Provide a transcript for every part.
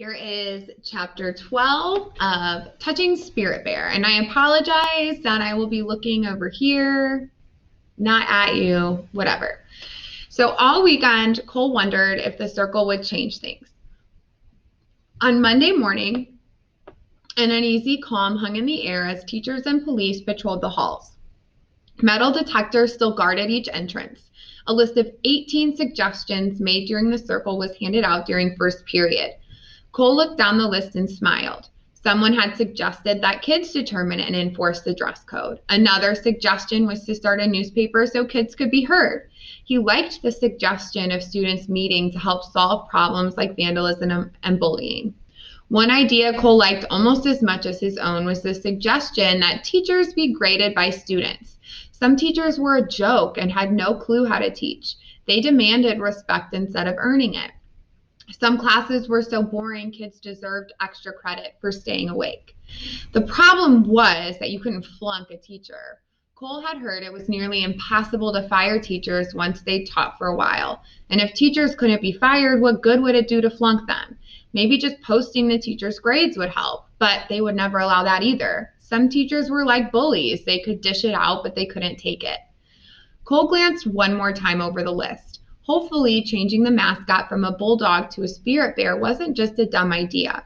Here is chapter 12 of Touching Spirit Bear. And I apologize that I will be looking over here, not at you, whatever. So all weekend, Cole wondered if the circle would change things. On Monday morning, an uneasy calm hung in the air as teachers and police patrolled the halls. Metal detectors still guarded each entrance. A list of 18 suggestions made during the circle was handed out during first period. Cole looked down the list and smiled. Someone had suggested that kids determine and enforce the dress code. Another suggestion was to start a newspaper so kids could be heard. He liked the suggestion of students meeting to help solve problems like vandalism and bullying. One idea Cole liked almost as much as his own was the suggestion that teachers be graded by students. Some teachers were a joke and had no clue how to teach. They demanded respect instead of earning it. Some classes were so boring, kids deserved extra credit for staying awake. The problem was that you couldn't flunk a teacher. Cole had heard it was nearly impossible to fire teachers once they'd taught for a while. And if teachers couldn't be fired, what good would it do to flunk them? Maybe just posting the teachers' grades would help, but they would never allow that either. Some teachers were like bullies. They could dish it out, but they couldn't take it. Cole glanced one more time over the list. Hopefully, changing the mascot from a bulldog to a spirit bear wasn't just a dumb idea.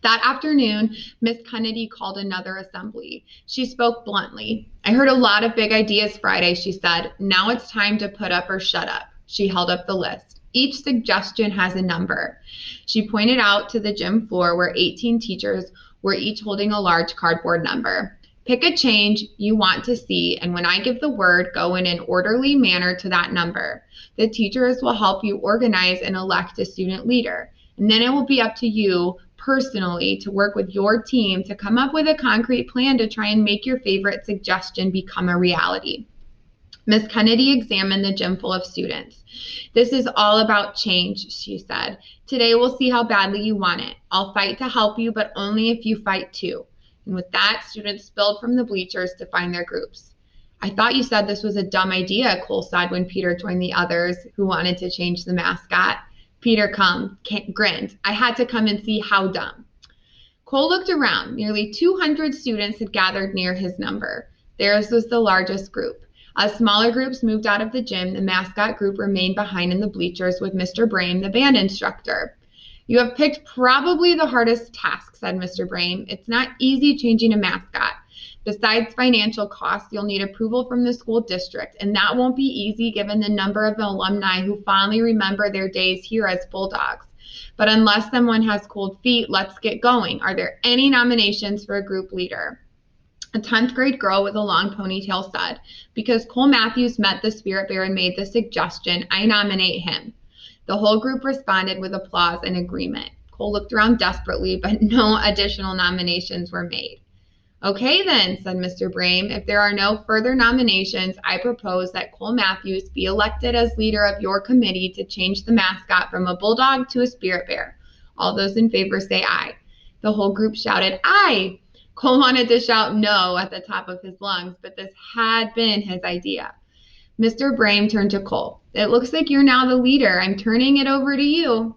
That afternoon, Miss Kennedy called another assembly. She spoke bluntly. "I heard a lot of big ideas Friday," she said. "Now it's time to put up or shut up." She held up the list. "Each suggestion has a number." She pointed out to the gym floor where 18 teachers were each holding a large cardboard number. "Pick a change you want to see, and when I give the word, go in an orderly manner to that number. The teachers will help you organize and elect a student leader, and then it will be up to you personally to work with your team to come up with a concrete plan to try and make your favorite suggestion become a reality." Miss Kennedy examined the gym full of students. "This is all about change," she said. "Today we'll see how badly you want it. I'll fight to help you, but only if you fight too." And with that, students spilled from the bleachers to find their groups. "I thought you said this was a dumb idea," Cole said when Peter joined the others who wanted to change the mascot. Peter grinned. "I had to come and see how dumb." Cole looked around. Nearly 200 students had gathered near his number. Theirs was the largest group. As smaller groups moved out of the gym, the mascot group remained behind in the bleachers with Mr. Brame, the band instructor. "You have picked probably the hardest task," said Mr. Brame. "It's not easy changing a mascot. Besides financial costs, you'll need approval from the school district, and that won't be easy given the number of alumni who fondly remember their days here as Bulldogs. But unless someone has cold feet, let's get going. Are there any nominations for a group leader?" A 10th grade girl with a long ponytail said, "Because Cole Matthews met the spirit bear and made the suggestion, I nominate him." The whole group responded with applause and agreement. Cole looked around desperately, but no additional nominations were made. "Okay then," said Mr. Brame, "if there are no further nominations, I propose that Cole Matthews be elected as leader of your committee to change the mascot from a bulldog to a spirit bear. All those in favor say aye." The whole group shouted aye. Cole wanted to shout no at the top of his lungs, but this had been his idea. Mr. Brame turned to Cole. "It looks like you're now the leader. I'm turning it over to you."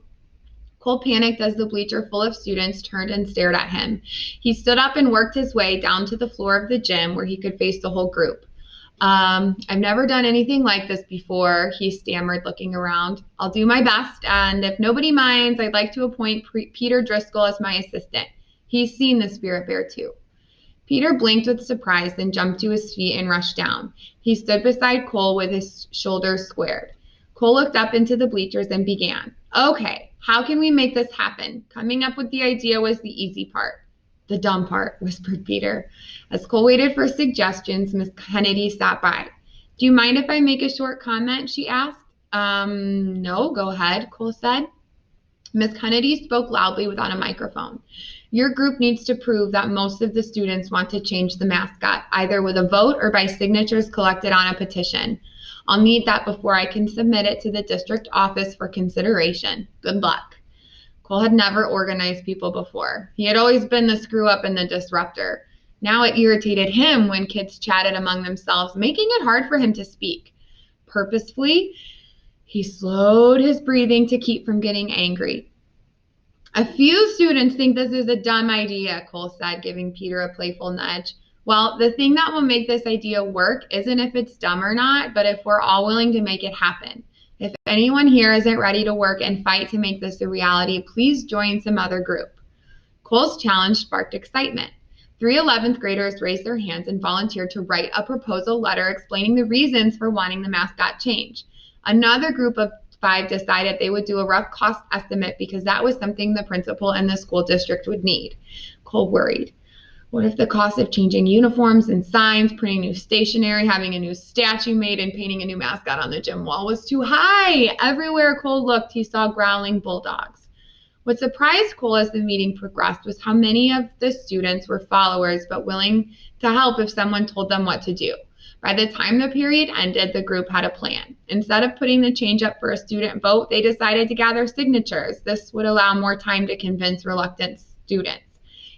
Cole panicked as the bleacher full of students turned and stared at him. He stood up and worked his way down to the floor of the gym where he could face the whole group. I've never done anything like this before," he stammered, looking around. "I'll do my best, and if nobody minds, I'd like to appoint Peter Driscoll as my assistant. He's seen the spirit bear too." Peter blinked with surprise, then jumped to his feet and rushed down. He stood beside Cole with his shoulders squared. Cole looked up into the bleachers and began. "Okay, how can we make this happen? Coming up with the idea was the easy part." "The dumb part," whispered Peter. As Cole waited for suggestions, Miss Kennedy sat by. "Do you mind if I make a short comment?" she asked. No, go ahead," Cole said. Miss Kennedy spoke loudly without a microphone. "Your group needs to prove that most of the students want to change the mascot, either with a vote or by signatures collected on a petition. I'll need that before I can submit it to the district office for consideration. Good luck." Cole had never organized people before. He had always been the screw-up and the disruptor. Now it irritated him when kids chatted among themselves, making it hard for him to speak. Purposefully, he slowed his breathing to keep from getting angry. A few students think this is a dumb idea, Cole said, giving Peter a playful nudge. Well, the thing that will make this idea work isn't if it's dumb or not, but if we're all willing to make it happen. If anyone here isn't ready to work and fight to make this a reality, please join some other group. Cole's challenge sparked excitement. 3 11th graders raised their hands and volunteered to write a proposal letter explaining the reasons for wanting the mascot change. Another group of 5 decided they would do a rough cost estimate because that was something the principal and the school district would need. Cole worried. What if the cost of changing uniforms and signs, printing new stationery, having a new statue made, and painting a new mascot on the gym wall was too high? Everywhere Cole looked, he saw growling bulldogs. What surprised Cole as the meeting progressed was how many of the students were followers but willing to help if someone told them what to do. By the time the period ended, the group had a plan. Instead of putting the change up for a student vote, they decided to gather signatures. This would allow more time to convince reluctant students.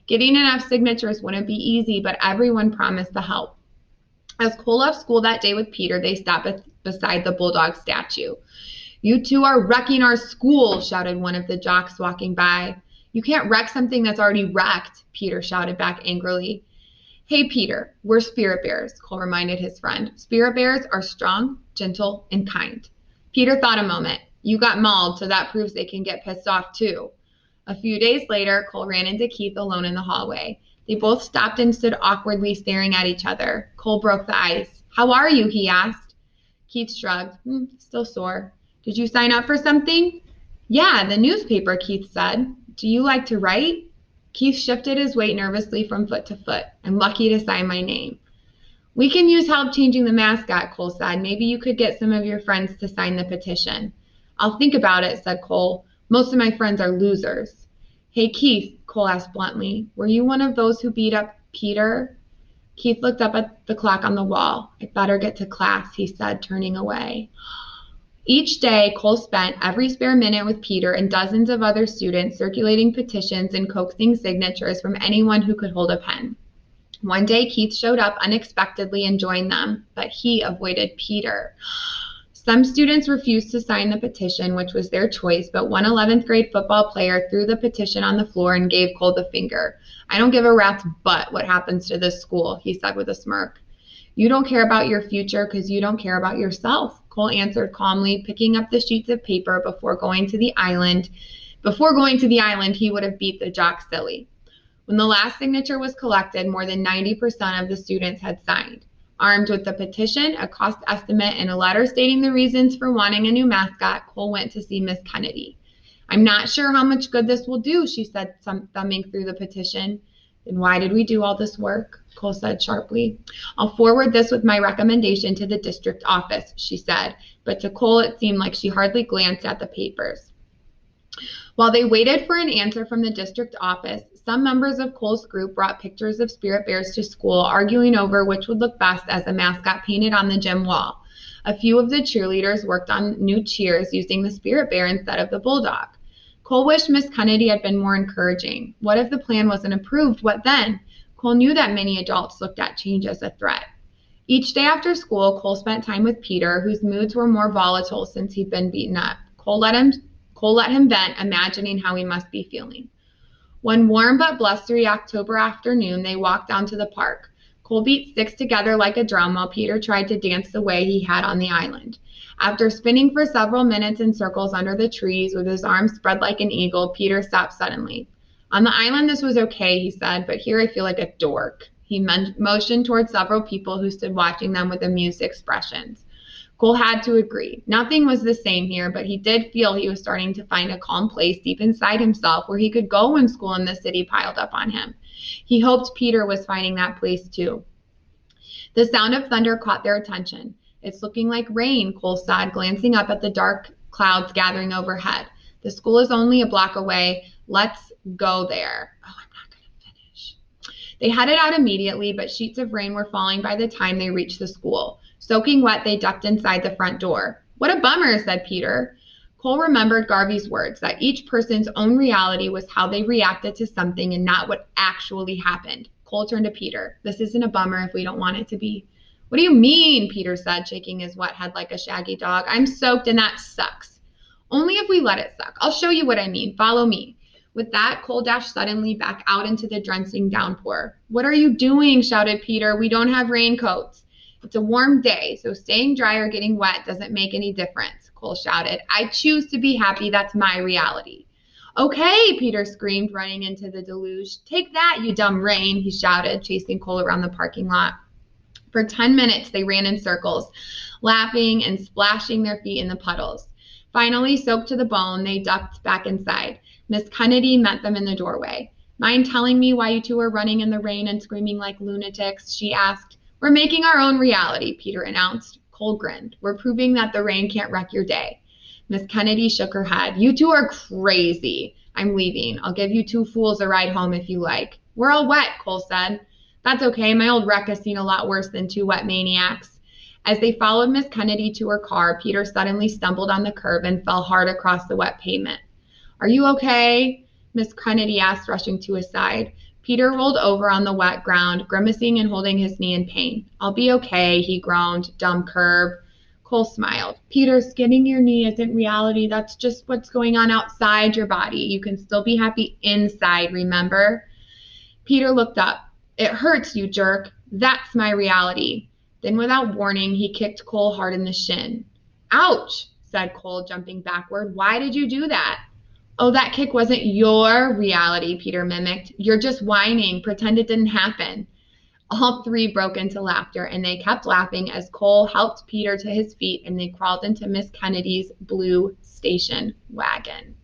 Getting enough signatures wouldn't be easy, but everyone promised to help. As Cole left school that day with Peter, they stopped beside the bulldog statue. "You two are wrecking our school," shouted one of the jocks walking by. "You can't wreck something that's already wrecked," Peter shouted back angrily. "Hey, Peter, we're spirit bears," Cole reminded his friend. "Spirit bears are strong, gentle, and kind." Peter thought a moment. "You got mauled, so that proves they can get pissed off too." A few days later, Cole ran into Keith alone in the hallway. They both stopped and stood awkwardly staring at each other. Cole broke the ice. "How are you?" he asked. Keith shrugged. "Still sore." "Did you sign up for something?" "Yeah, the newspaper," Keith said. "Do you like to write?" Keith shifted his weight nervously from foot to foot. "I'm lucky to sign my name." "We can use help changing the mascot," Cole said. "Maybe you could get some of your friends to sign the petition." "I'll think about it," said Cole. "Most of my friends are losers." "Hey, Keith," Cole asked bluntly, "were you one of those who beat up Peter?" Keith looked up at the clock on the wall. "I'd better get to class," he said, turning away. Each day, Cole spent every spare minute with Peter and dozens of other students circulating petitions and coaxing signatures from anyone who could hold a pen. One day, Keith showed up unexpectedly and joined them, but he avoided Peter. Some students refused to sign the petition, which was their choice, but one 11th grade football player threw the petition on the floor and gave Cole the finger. "I don't give a rat's butt what happens to this school," he said with a smirk. "You don't care about your future because you don't care about yourself," Cole answered calmly, picking up the sheets of paper before going to the island. He would have beat the jock silly. When the last signature was collected, more than 90% of the students had signed. Armed with the petition, a cost estimate, and a letter stating the reasons for wanting a new mascot, Cole went to see Miss Kennedy. "I'm not sure how much good this will do," she said, thumbing through the petition. "Then why did we do all this work?" Cole said sharply. "I'll forward this with my recommendation to the district office," she said, but to Cole it seemed like she hardly glanced at the papers. While they waited for an answer from the district office, some members of Cole's group brought pictures of spirit bears to school, arguing over which would look best as a mascot painted on the gym wall. A few of the cheerleaders worked on new cheers using the spirit bear instead of the bulldog. Cole wished Miss Kennedy had been more encouraging. What if the plan wasn't approved? What then? Cole knew that many adults looked at change as a threat. Each day after school, Cole spent time with Peter, whose moods were more volatile since he'd been beaten up. Cole let him vent, imagining how he must be feeling. One warm but blustery October afternoon, they walked down to the park. Cole beat sticks together like a drum while Peter tried to dance the way he had on the island. After spinning for several minutes in circles under the trees with his arms spread like an eagle, Peter stopped suddenly. "On the island this was okay," he said, "but here I feel like a dork." He motioned toward several people who stood watching them with amused expressions. Cole had to agree. Nothing was the same here, but he did feel he was starting to find a calm place deep inside himself where he could go when school in the city piled up on him. He hoped Peter was finding that place too. The sound of thunder caught their attention. "It's looking like rain," Cole said, glancing up at the dark clouds gathering overhead. "The school is only a block away. Let's go there." "Oh, I'm not going to finish." They headed out immediately, but sheets of rain were falling by the time they reached the school. Soaking wet, they ducked inside the front door. "What a bummer," said Peter. Cole remembered Garvey's words, that each person's own reality was how they reacted to something and not what actually happened. Cole turned to Peter. "This isn't a bummer if we don't want it to be." "What do you mean?" Peter said, shaking his wet head like a shaggy dog. "I'm soaked and that sucks." "Only if we let it suck. I'll show you what I mean. Follow me." With that, Cole dashed suddenly back out into the drenching downpour. "What are you doing?" shouted Peter. "We don't have raincoats." "It's a warm day, so staying dry or getting wet doesn't make any difference," Cole shouted. "I choose to be happy. That's my reality." "Okay," Peter screamed, running into the deluge. "Take that, you dumb rain," he shouted, chasing Cole around the parking lot. For 10 minutes, they ran in circles, laughing and splashing their feet in the puddles. Finally, soaked to the bone, they ducked back inside. Miss Kennedy met them in the doorway. "Mind telling me why you two are running in the rain and screaming like lunatics?" she asked. "We're making our own reality," Peter announced. Cole grinned. "We're proving that the rain can't wreck your day." Miss Kennedy shook her head. "You two are crazy. I'm leaving. I'll give you two fools a ride home if you like." "We're all wet," Cole said. "That's okay. My old wreck has seen a lot worse than two wet maniacs." As they followed Miss Kennedy to her car, Peter suddenly stumbled on the curb and fell hard across the wet pavement. "Are you okay?" Miss Kennedy asked, rushing to his side. Peter rolled over on the wet ground, grimacing and holding his knee in pain. "I'll be okay," he groaned. "Dumb curb." Cole smiled. "Peter, skinning your knee isn't reality. That's just what's going on outside your body. You can still be happy inside, remember?" Peter looked up. "It hurts, you jerk. That's my reality." Then, without warning, he kicked Cole hard in the shin. "Ouch," said Cole, jumping backward. "Why did you do that?" "Oh, that kick wasn't your reality," Peter mimicked. "You're just whining. Pretend it didn't happen." All three broke into laughter, and they kept laughing as Cole helped Peter to his feet and they crawled into Miss Kennedy's blue station wagon.